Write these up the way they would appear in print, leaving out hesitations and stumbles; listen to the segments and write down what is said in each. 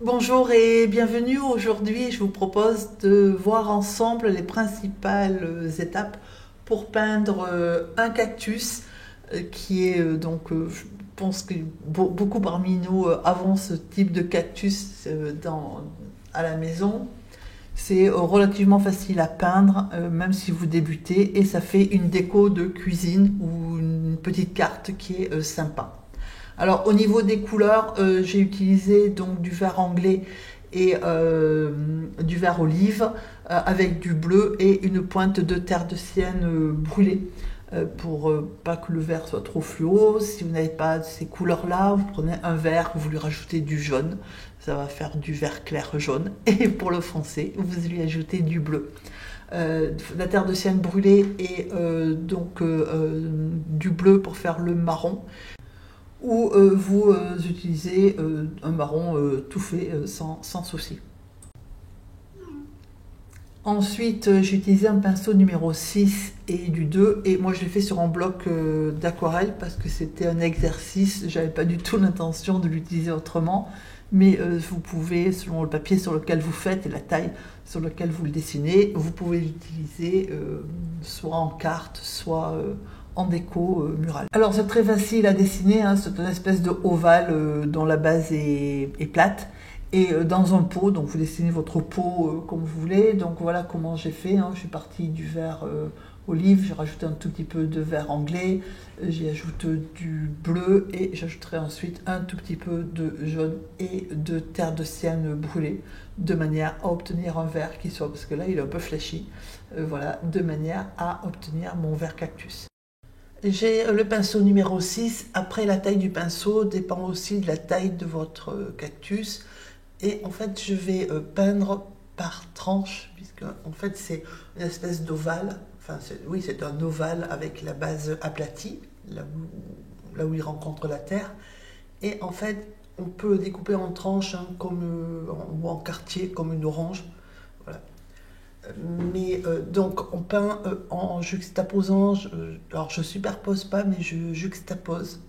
Bonjour et bienvenue. Aujourd'hui, je vous propose de voir ensemble les principales étapes pour peindre un cactus qui est je pense que beaucoup parmi nous avons ce type de cactus à la maison. C'est relativement facile à peindre, même si vous débutez, et ça fait une déco de cuisine ou une petite carte qui est sympa. Alors au niveau des couleurs, j'ai utilisé donc du vert anglais et du vert olive avec du bleu et une pointe de terre de sienne brûlée pour pas que le vert soit trop fluo. Si vous n'avez pas ces couleurs-là, vous prenez un vert, vous lui rajoutez du jaune, ça va faire du vert clair jaune. Et pour le foncé, vous lui ajoutez du bleu. La terre de sienne brûlée et du bleu pour faire le marron ou vous utilisez un marron tout fait sans souci. Ensuite, j'ai utilisé un pinceau numéro 6 et du 2 et moi je l'ai fait sur un bloc d'aquarelle parce que c'était un exercice, j'avais pas du tout l'intention de l'utiliser autrement, mais vous pouvez, selon le papier sur lequel vous faites et la taille sur laquelle vous le dessinez, vous pouvez l'utiliser soit en carte, soit en déco murale. Alors c'est très facile à dessiner, hein, c'est une espèce de ovale dont la base est plate et dans un pot, donc vous dessinez votre pot comme vous voulez. Donc voilà comment j'ai fait, hein. Je suis partie du vert olive, j'ai rajouté un tout petit peu de vert anglais, j'y ajoute du bleu et j'ajouterai ensuite un tout petit peu de jaune et de terre de sienne brûlée de manière à obtenir un vert qui soit, parce que là il est un peu flashy, voilà, de manière à obtenir mon vert cactus. J'ai le pinceau numéro 6. Après, la taille du pinceau dépend aussi de la taille de votre cactus. Et en fait, je vais peindre par tranche, puisque en fait, c'est une espèce d'ovale. Enfin, oui, c'est un ovale avec la base aplatie, là où il rencontre la terre. Et en fait, on peut le découper en tranches, hein, ou en quartier, comme une orange. Voilà. Mais donc on peint en juxtaposant, alors je superpose pas mais je juxtapose.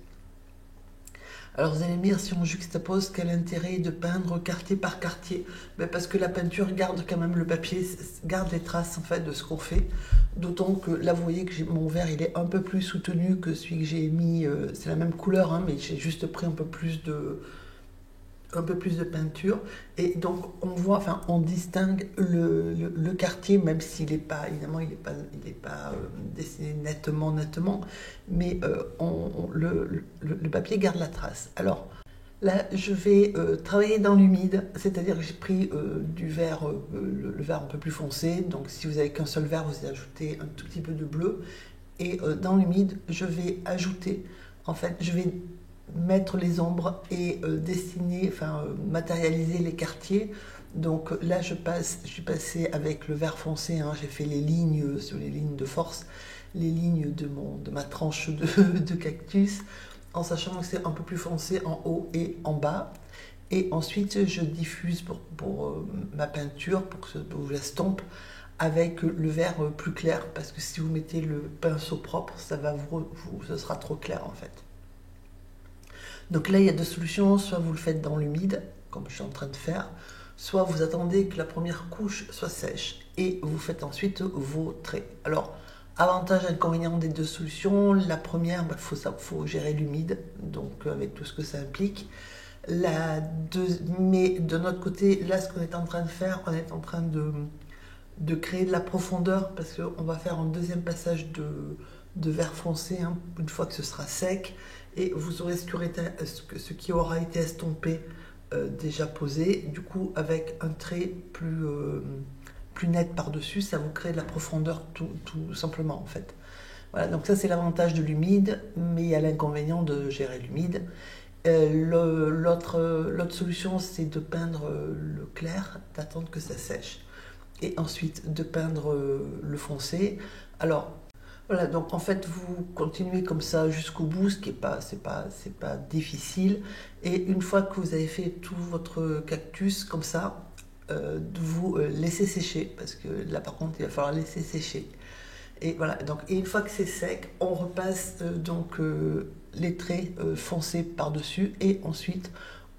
Alors vous allez me dire, si on juxtapose, quel intérêt de peindre quartier par quartier? Ben parce que la peinture garde quand même le papier, garde les traces en fait de ce qu'on fait. D'autant que là vous voyez que mon vert il est un peu plus soutenu que celui que j'ai mis, c'est la même couleur hein, mais j'ai juste pris un peu plus de peinture et donc on voit, enfin on distingue le quartier, même s'il n'est pas, évidemment il est pas dessiné nettement, mais le papier garde la trace. Alors là je vais travailler dans l'humide, c'est-à-dire que j'ai pris du vert, le vert un peu plus foncé, donc si vous avez qu'un seul vert vous ajoutez un tout petit peu de bleu et dans l'humide je vais ajouter, en fait je vais mettre les ombres et dessiner, enfin matérialiser les quartiers. Donc là je suis passée avec le vert foncé, hein, j'ai fait les lignes sur les lignes de force, les lignes de ma tranche de cactus, en sachant que c'est un peu plus foncé en haut et en bas. Et ensuite je diffuse pour ma peinture, pour que je l'estompe avec le vert plus clair, parce que si vous mettez le pinceau propre, ce sera trop clair en fait. Donc là, il y a deux solutions. Soit vous le faites dans l'humide, comme je suis en train de faire, soit vous attendez que la première couche soit sèche et vous faites ensuite vos traits. Alors, avantage et inconvénient des deux solutions. La première, faut gérer l'humide, donc avec tout ce que ça implique. Mais de notre côté, là, ce qu'on est en train de faire, on est en train de créer de la profondeur parce qu'on va faire un deuxième passage de vert foncé hein, une fois que ce sera sec et vous aurez ce qui aura été estompé déjà posé, du coup avec un trait plus net par-dessus, ça vous crée de la profondeur tout simplement en fait. Voilà, donc ça c'est l'avantage de l'humide, mais il y a l'inconvénient de gérer l'humide. L'autre solution c'est de peindre le clair, d'attendre que ça sèche et ensuite de peindre le foncé. Alors voilà, donc en fait vous continuez comme ça jusqu'au bout, ce qui est pas, c'est pas difficile. Et une fois que vous avez fait tout votre cactus comme ça, vous laissez sécher, parce que là par contre il va falloir laisser sécher. Et voilà, donc et une fois que c'est sec, on repasse les traits foncés par-dessus et ensuite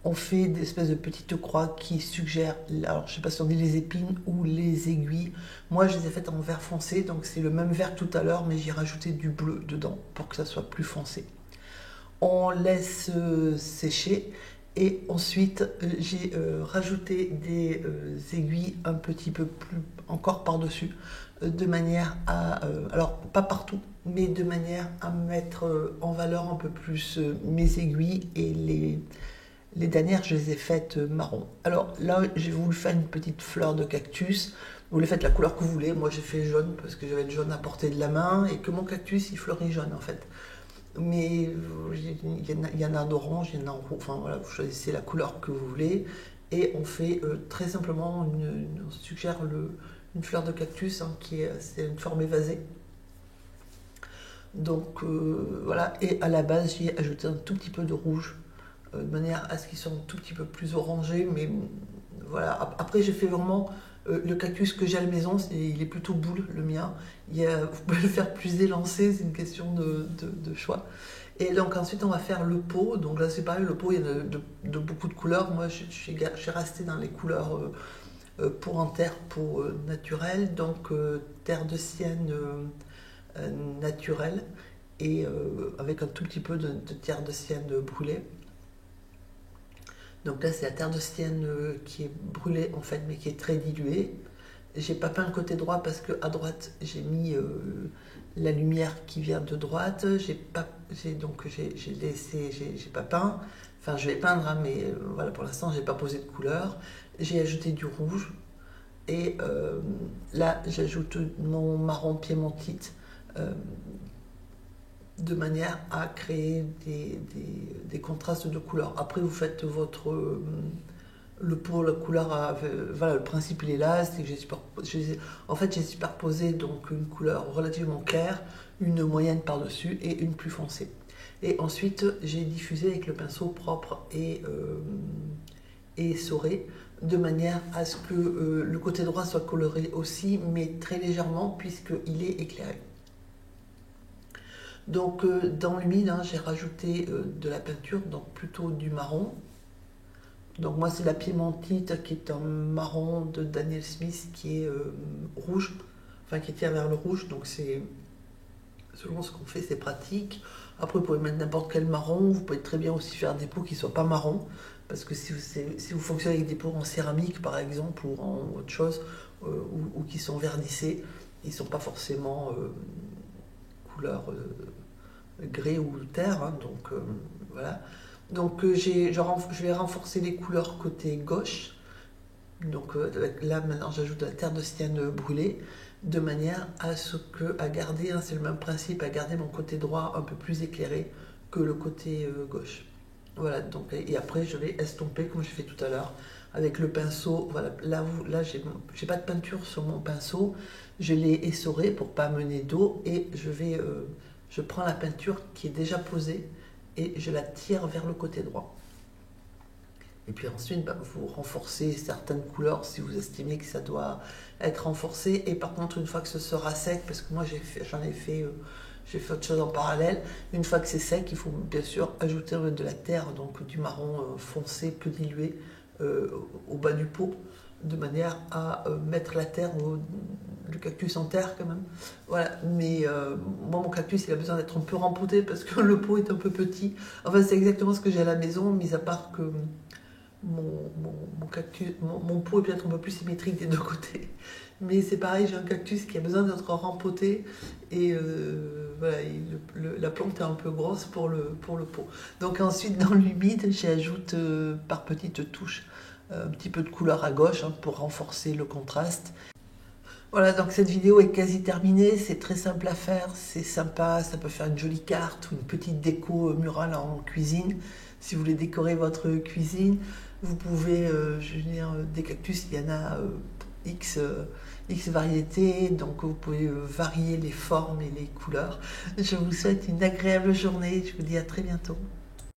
On fait des espèces de petites croix qui suggèrent, alors je sais pas si on dit les épines ou les aiguilles. Moi je les ai faites en vert foncé, donc c'est le même vert que tout à l'heure, mais j'ai rajouté du bleu dedans pour que ça soit plus foncé. On laisse sécher et ensuite j'ai rajouté des aiguilles un petit peu plus encore par-dessus, de manière à, alors pas partout, mais de manière à mettre en valeur un peu plus mes aiguilles et les dernières, je les ai faites marron. Alors là, j'ai voulu faire une petite fleur de cactus. Vous les faites la couleur que vous voulez. Moi, j'ai fait jaune parce que j'avais le jaune à portée de la main et que mon cactus, il fleurit jaune en fait. Mais il y en a d'orange, il y en a en rouge. Enfin voilà, vous choisissez la couleur que vous voulez. Et on fait très simplement, on suggère une fleur de cactus hein, c'est une forme évasée. Donc voilà, et à la base, j'y ai ajouté un tout petit peu de rouge de manière à ce qu'ils soient un tout petit peu plus orangés. Mais voilà, après j'ai fait vraiment le cactus que j'ai à la maison, il est plutôt boule le mien. Vous pouvez le faire plus élancé, c'est une question de choix. Et donc ensuite on va faire le pot. Donc là c'est pareil, le pot il y a de beaucoup de couleurs. Moi je suis restée dans les couleurs pot en terre, pot naturel, donc terre de sienne naturelle et avec un tout petit peu de terre de sienne brûlée. Donc là, c'est la terre de sienne qui est brûlée en fait, mais qui est très diluée. J'ai pas peint le côté droit parce que à droite, j'ai mis la lumière qui vient de droite. J'ai laissé, j'ai pas peint. Enfin, je vais peindre, hein, mais voilà, pour l'instant, j'ai pas posé de couleur. J'ai ajouté du rouge et là, j'ajoute mon marron piémontite. De manière à créer des contrastes de couleurs. Après, vous faites le pot, la couleur, voilà, le principe il est là, c'est que j'ai superposé donc une couleur relativement claire, une moyenne par-dessus et une plus foncée. Et ensuite, j'ai diffusé avec le pinceau propre et essoré, de manière à ce que le côté droit soit coloré aussi, mais très légèrement, puisqu'il est éclairé. Donc dans l'humide, hein, j'ai rajouté de la peinture, donc plutôt du marron. Donc moi c'est la piémontite qui est un marron de Daniel Smith qui est rouge, enfin qui tire vers le rouge, donc c'est selon ce qu'on fait c'est pratique. Après vous pouvez mettre n'importe quel marron, vous pouvez très bien aussi faire des pots qui ne soient pas marrons, parce que si vous fonctionnez avec des pots en céramique par exemple ou en autre chose, ou qui sont verdissés, ils ne sont pas forcément couleur grès ou terre, hein, donc voilà. Donc je vais renforcer les couleurs côté gauche. Donc là maintenant j'ajoute de la terre de sienne brûlée de manière à garder, hein, c'est le même principe, à garder mon côté droit un peu plus éclairé que le côté gauche. Voilà, donc et après je vais estomper comme j'ai fait tout à l'heure avec le pinceau. Voilà, là j'ai pas de peinture sur mon pinceau, je l'ai essoré pour pas amener d'eau et je prends la peinture qui est déjà posée et je la tire vers le côté droit. Et puis ensuite, vous renforcez certaines couleurs si vous estimez que ça doit être renforcé. Et par contre, une fois que ce sera sec, parce que moi j'ai fait autre chose en parallèle, une fois que c'est sec, il faut bien sûr ajouter de la terre, donc du marron foncé, peu dilué, au bas du pot, de manière à mettre la terre, le cactus en terre quand même. Voilà, mais moi mon cactus il a besoin d'être un peu rempoté parce que le pot est un peu petit. Enfin c'est exactement ce que j'ai à la maison, mis à part que mon pot est peut-être un peu plus symétrique des deux côtés. Mais c'est pareil, j'ai un cactus qui a besoin d'être rempoté et voilà, la plante est un peu grosse pour le pot. Donc ensuite dans l'humide, j'ajoute par petites touches un petit peu de couleur à gauche hein, pour renforcer le contraste. Voilà, donc cette vidéo est quasi terminée, c'est très simple à faire, c'est sympa, ça peut faire une jolie carte ou une petite déco murale en cuisine. Si vous voulez décorer votre cuisine, vous pouvez, je veux dire, des cactus, il y en a X variétés, donc vous pouvez varier les formes et les couleurs. Je vous souhaite une agréable journée, je vous dis à très bientôt.